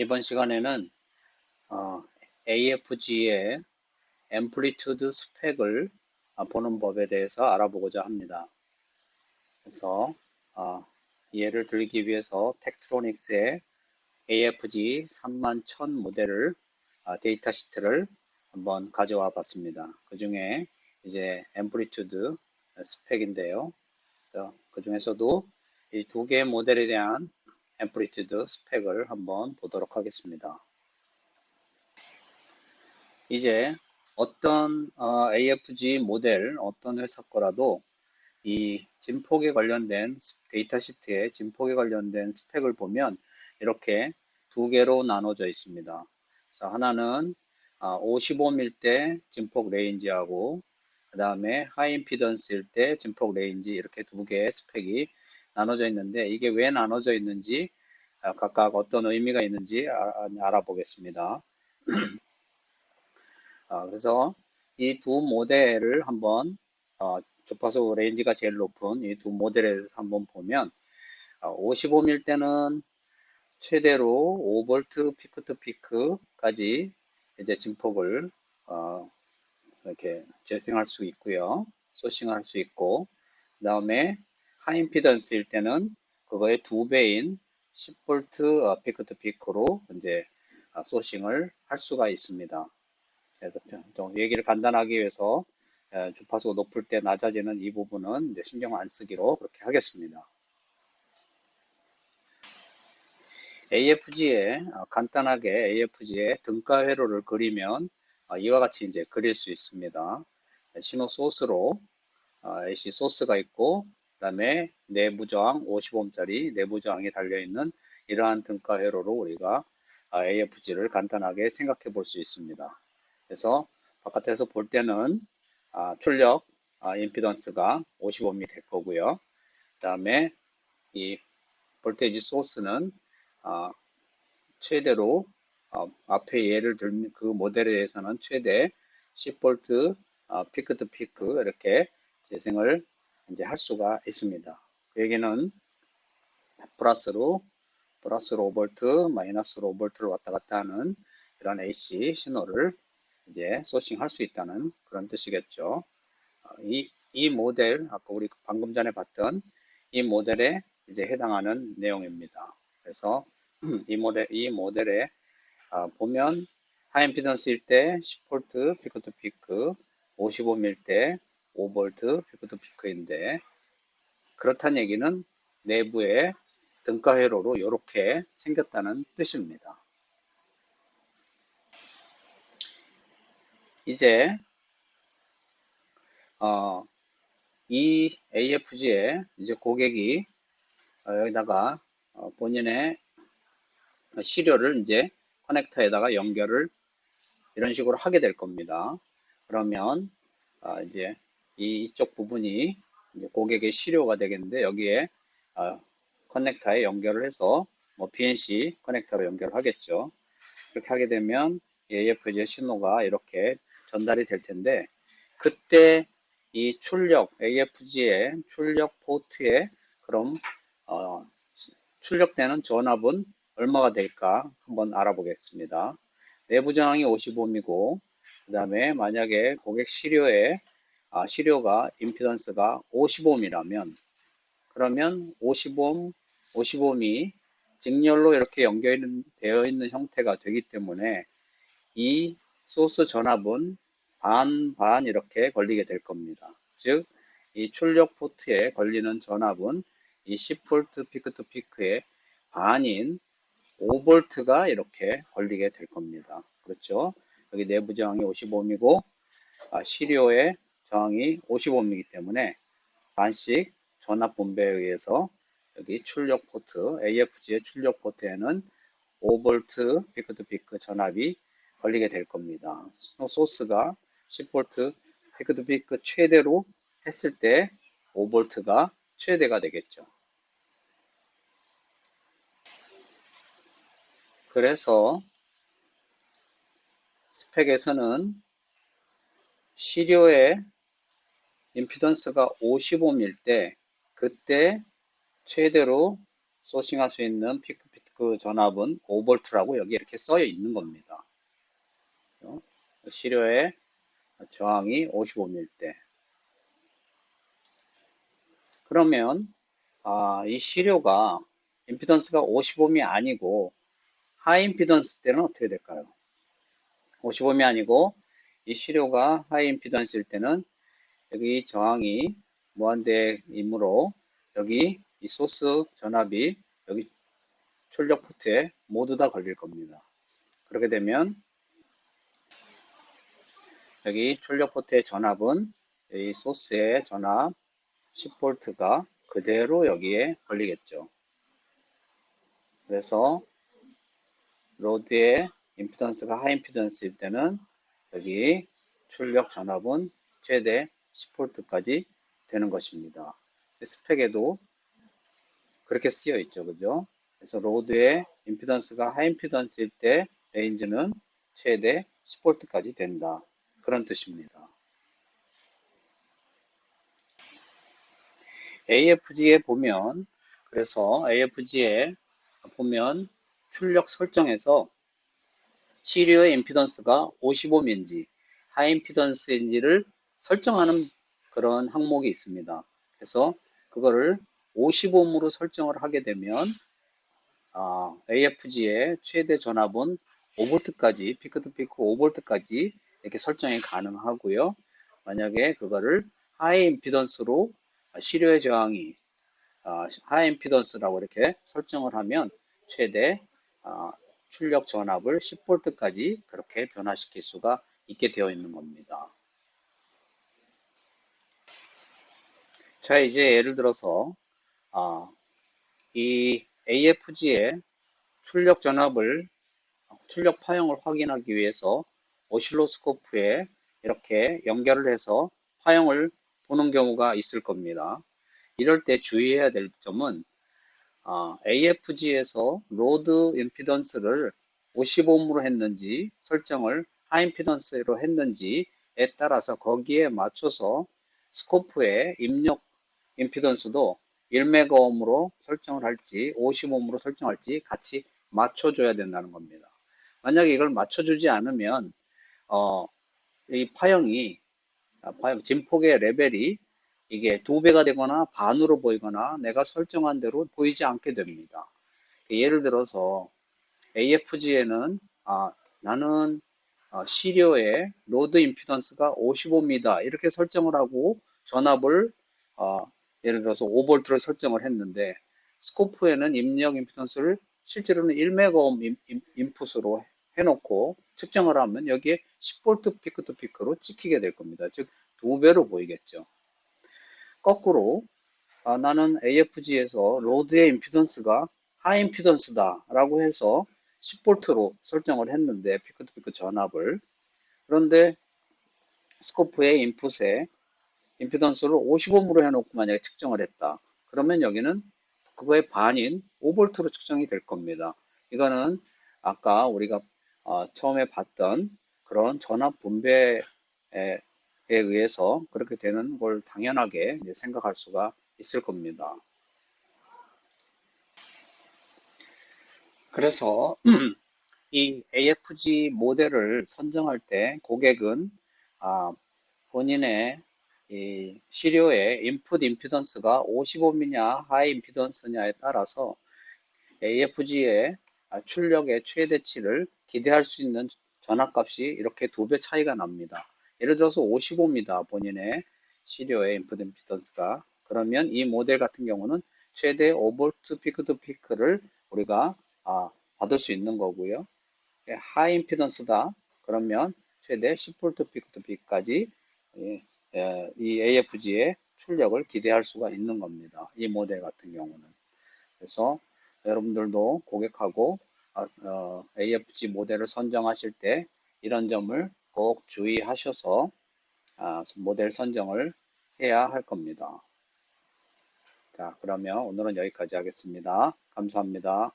이번 시간에는 AFG의 앰플리튜드 스펙을 보는 법에 대해서 알아보고자 합니다. 그래서 예를 들기 위해서 텍트로닉스의 AFG 31,000 모델을 데이터 시트를 한번 가져와 봤습니다. 그 중에 이제 앰플리튜드 스펙인데요. 그 중에서도 이 두 개의 모델에 대한 앰플리튜드 스펙을 한번 보도록 하겠습니다. 이제 어떤 AFG 모델, 어떤 회사 거라도 이 진폭에 관련된 데이터 시트에 진폭에 관련된 스펙을 보면 이렇게 두 개로 나눠져 있습니다. 그래서 하나는 55mm 때 진폭 레인지하고 그 다음에 하이 임피던스일 때 진폭 레인지 이렇게 두 개의 스펙이 나눠져 있는데 이게 왜 나눠져 있는지 각각 어떤 의미가 있는지 알아보겠습니다. 그래서 이 두 모델을 한번 주파수 레인지가 제일 높은 이 두 모델에 대해서 한번 보면 55mm 때는 최대로 5V 피크 투 피크까지 이제 진폭을 이렇게 재생할 수 있고요. 소싱할 수 있고 그 다음에 하이임피던스일 때는 그거의 두 배인 10V 피크 투 피크로 이제 소싱을 할 수가 있습니다. 그래서 좀 얘기를 간단하게 위해서 주파수가 높을 때 낮아지는 이 부분은 이제 신경 안 쓰기로 그렇게 하겠습니다. AFG에 간단하게 AFG의 등가 회로를 그리면 이와 같이 이제 그릴 수 있습니다. 신호 소스로 AC 소스가 있고 그다음에 내부 저항 50ohm짜리 내부 저항이 달려 있는 이러한 등가 회로로 우리가 AFG를 간단하게 생각해 볼 수 있습니다. 그래서 바깥에서 볼 때는 출력 임피던스가 55mm 될 거고요. 그 다음에 이 볼테이지 소스는 최대로 앞에 예를 들면 그 모델에 대해서는 최대 10V 피크 투 피크 이렇게 재생을 이제 할 수가 있습니다. 그 얘기는 플러스로 5V, 마이너스로 5V를 왔다 갔다 하는 이런 AC 신호를 이제 소싱할 수 있다는 그런 뜻이겠죠. 이 모델, 아까 우리 방금 전에 봤던 이 모델에 이제 해당하는 내용입니다. 그래서 이 모델에 보면 하이임피던스일 때 10V 피크 투 피크, 55mm 때 5V 피크 투 피크인데 그렇다는 얘기는 내부에 등가 회로로 이렇게 생겼다는 뜻입니다. 이제 이 AFG에 이제 고객이 여기다가 본인의 시료를 이제 커넥터에다가 연결을 이런 식으로 하게 될 겁니다. 그러면 이제 이쪽 부분이 이제 고객의 시료가 되겠는데 여기에 커넥터에 연결을 해서 뭐 BNC 커넥터로 연결하겠죠. 이렇게 하게 되면 AFG 신호가 이렇게 전달이 될 텐데 그때 이 출력 AFG의 출력 포트에 그럼 출력되는 전압은 얼마가 될까 한번 알아보겠습니다. 내부 저항이 55ohm이고 그 다음에 만약에 고객 시료에 시료가 임피던스가 55ohm이라면 그러면 55ohm이 직렬로 이렇게 연결되어 있는 형태가 되기 때문에 이 소스 전압은 반 이렇게 걸리게 될 겁니다. 즉, 이 출력 포트에 걸리는 전압은 이 10V 피크 투 피크의 반인 5V가 이렇게 걸리게 될 겁니다. 그렇죠? 여기 내부 저항이 55ohm이고 시료의 저항이 55ohm이기 때문에 반씩 전압 분배에 의해서 여기 출력 포트, AFG의 출력 포트에는 5V 피크 투 피크 전압이 걸리게 될 겁니다. 소스가 10V 피크 투 피크 최대로 했을 때 5V가 최대가 되겠죠. 그래서 스펙에서는 시료의 임피던스가 55mm 때 그때 최대로 소싱할 수 있는 피크 피크 전압은 5V라고 여기 이렇게 써 있는 겁니다. 시료의 저항이 55일 때. 그러면 이 시료가 임피던스가 55이 아니고 하이 임피던스 때는 어떻게 될까요? 55이 아니고 이 시료가 하이 임피던스일 때는 여기 저항이 무한대이므로 여기 이 소스 전압이 여기 출력 포트에 모두 다 걸릴 겁니다. 그렇게 되면 여기 출력 포트의 전압은 이 소스의 전압 10V가 그대로 여기에 걸리겠죠. 그래서 로드의 임피던스가 하이 임피던스일 때는 여기 출력 전압은 최대 10V까지 되는 것입니다. 스펙에도 그렇게 쓰여 있죠. 그죠? 그래서 로드의 임피던스가 하이 임피던스일 때 레인지는 최대 10V까지 된다. 그런 뜻입니다. AFG에 보면, 그래서 AFG에 보면 출력 설정에서 시리의 임피던스가 55인지 하이 임피던스인지를 설정하는 그런 항목이 있습니다. 그래서 그거를 55으로 설정을 하게 되면 AFG의 최대 전압은 5V까지, 피크 투 피크 5V까지 이렇게 설정이 가능하고요. 만약에 그거를 하이 임피던스로 시료의 저항이 하이 임피던스라고 이렇게 설정을 하면 최대 출력 전압을 10V까지 그렇게 변화시킬 수가 있게 되어 있는 겁니다. 자, 이제 예를 들어서 이 AFG의 출력 전압을 출력 파형을 확인하기 위해서 오실로스코프에 이렇게 연결을 해서 파형을 보는 경우가 있을 겁니다. 이럴 때 주의해야 될 점은 AFG에서 로드 임피던스를 50ohm으로 했는지 설정을 하이 임피던스로 했는지에 따라서 거기에 맞춰서 스코프의 입력 임피던스도 1메가옴으로 설정을 할지 50ohm으로 설정할지 같이 맞춰줘야 된다는 겁니다. 만약에 이걸 맞춰주지 않으면 이 파형이 진폭의 레벨이 이게 2배가 되거나 반으로 보이거나 내가 설정한 대로 보이지 않게 됩니다. 예를 들어서 AFG에는 나는 시리오의 로드 임피던스가 55입니다. 이렇게 설정을 하고 전압을 예를 들어서 5V를 설정을 했는데 스코프에는 입력 임피던스를 실제로는 1메가옴 인풋으로 해놓고 측정을 하면 여기에 10V 피크 투 피크로 찍히게 될 겁니다. 즉 2배로 보이겠죠. 거꾸로 나는 AFG에서 로드의 임피던스가 하이 임피던스다 라고 해서 10V로 설정을 했는데 피크 투 피크 전압을 그런데 스코프의 인풋에 임피던스를 50ohm으로 해놓고 만약에 측정을 했다. 그러면 여기는 그거의 반인 5V로 측정이 될 겁니다. 이거는 아까 우리가 처음에 봤던 그런 전압 분배에 의해서 그렇게 되는 걸 당연하게 생각할 수가 있을 겁니다. 그래서 이 AFG 모델을 선정할 때 고객은 본인의 이 시료의 인풋 임피던스가 55이냐 하이 임피던스냐에 따라서 AFG의 출력의 최대치를 기대할 수 있는 전압값이 이렇게 2배 차이가 납니다. 예를 들어서 55입니다. 본인의 시료의 인풋 임피던스가. 그러면 이 모델 같은 경우는 최대 5V 피크 투 피크를 우리가 받을 수 있는 거고요. 하이 임피던스다. 그러면 최대 10V 피크 투 피크까지 이 AFG의 출력을 기대할 수가 있는 겁니다. 이 모델 같은 경우는. 그래서 여러분들도 고객하고 AFG 모델을 선정하실 때 이런 점을 꼭 주의하셔서 모델 선정을 해야 할 겁니다. 자, 그러면 오늘은 여기까지 하겠습니다. 감사합니다.